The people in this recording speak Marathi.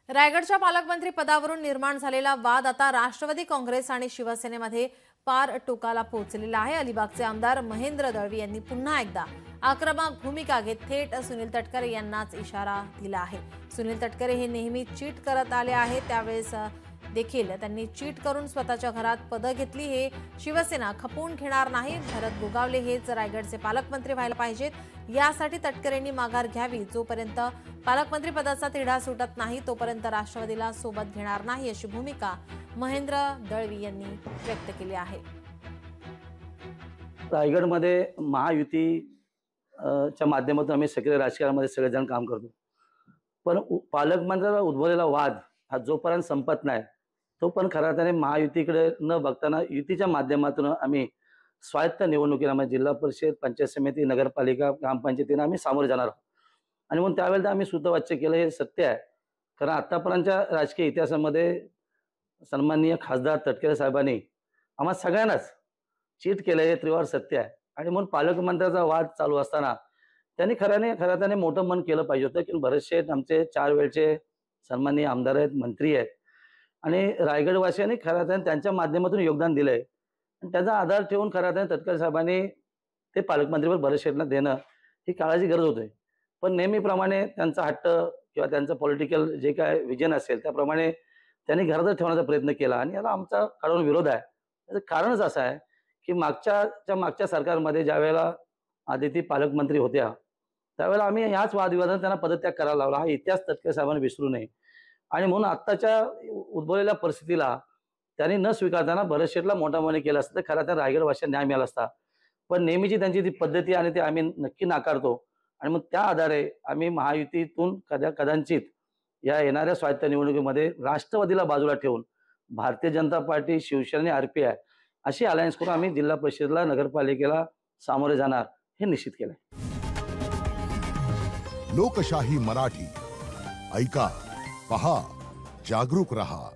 रायगडच्या पालकमंत्री पदावरून निर्माण झालेला वाद आता राष्ट्रवादी काँग्रेस आणि शिवसेनेमध्ये पार टोकाला पोहोचलेला आहे। अलिबागचे आमदार महेंद्र दळवी यांनी पुन्हा एकदा आक्रमक भूमिका घेत थेट सुनील तटकरे यांनाच इशारा दिला आहे। सुनील तटकरे हे नेहमी चीट करत आले आहेत, त्यावेळेस देखील त्यांनी चीट करून स्वतःच्या घरात पद घेतली। हे शिवसेना खपवून घेणार नाही। भरत गोगावले हेच रायगडचे पालकमंत्री व्हायला पाहिजेत, यासाठी तटकरेंनी माघार घ्यावी। जोपर्यंत पालकमंत्री पदाचा तिढा सुटत नाही तोपर्यंत राष्ट्रवादीला सोबत घेणार नाही, अशी भूमिका महेंद्र दळवी यांनी व्यक्त केली आहे। रायगडमध्ये महायुती च्या माध्यमातून आम्ही सक्रिय राजकारणामध्ये सगळेजण काम करतो, पण पालकमंत्र्याला उद्भवलेला वाद हा जोपर्यंत संपत नाही तोपर्यंत खऱ्या अर्थाने महायुतीकडे न बघताना युतीच्या माध्यमातून आम्ही स्वायत्त निवडणुकीला म्हणजे जिल्हा परिषद, पंचायत समिती, नगरपालिका, ग्रामपंचायतींना आम्ही सामोरे जाणार आहोत। आणि म्हणून त्यावेळेला आम्ही सुतवाच्य केलं, हे सत्य आहे। कारण आतापर्यंतच्या राजकीय इतिहासामध्ये सन्माननीय खासदार तटकरे साहेबांनी आम्हा सगळ्यांनाच चीट केलं, हे त्रिवार सत्य आहे। आणि म्हणून पालकमंत्र्याचा वाद चालू असताना त्यांनी खऱ्या अर्थाने मोठं मन केलं पाहिजे होतं की भरत शेठ आमचे 4 वेळचे सन्माननीय आमदार आहेत, मंत्री आहेत आणि रायगडवासियांनी खऱ्या अर्थाने त्यांच्या माध्यमातून योगदान दिलंय आणि त्याचा आधार ठेवून खऱ्या अर्थाने तटकरे साहेबांनी ते पालकमंत्रीपद भरत शेठला देणं ही काळाची गरज होती। पण नेहमीप्रमाणे त्यांचा हट्ट किंवा त्यांचं पॉलिटिकल जे काय विजन असेल त्याप्रमाणे त्यांनी घरातच ठेवण्याचा प्रयत्न केला आणि याला आमचा कडून विरोध आहे। त्याचं कारणच असं आहे की मागच्या सरकारमध्ये ज्यावेळेला आदिती पालकमंत्री होत्या त्यावेळेला आम्ही ह्याच वादविवादात त्यांना पदत्याग करायला लावला। हा इतिहास तटकरे साहेबांनी विसरू नये आणि म्हणून आत्ताच्या उद्भवलेल्या परिस्थितीला त्यांनी न स्वीकारताना भरत शेठला मोठामोठी केलं असतं तर खऱ्या त्या रायगडवासियांना न्याय मिळाला असता। पण नेहमीची त्यांची ती पद्धती आणि ते आम्ही नक्की नाकारतो आणि मग त्या आधारे आम्ही महायुतीतून कदाचित या येणाऱ्या स्वायत्त निवडणुकीमध्ये राष्ट्रवादीला बाजूला ठेवून भारतीय जनता पार्टी, शिवसेना आणि RPI अशी अलायन्स करून आम्ही जिल्हा परिषदला, नगरपालिकेला सामोरे जाणार हे निश्चित केलंय। लोकशाही मराठी ऐका, पहा, जागरूक रहा।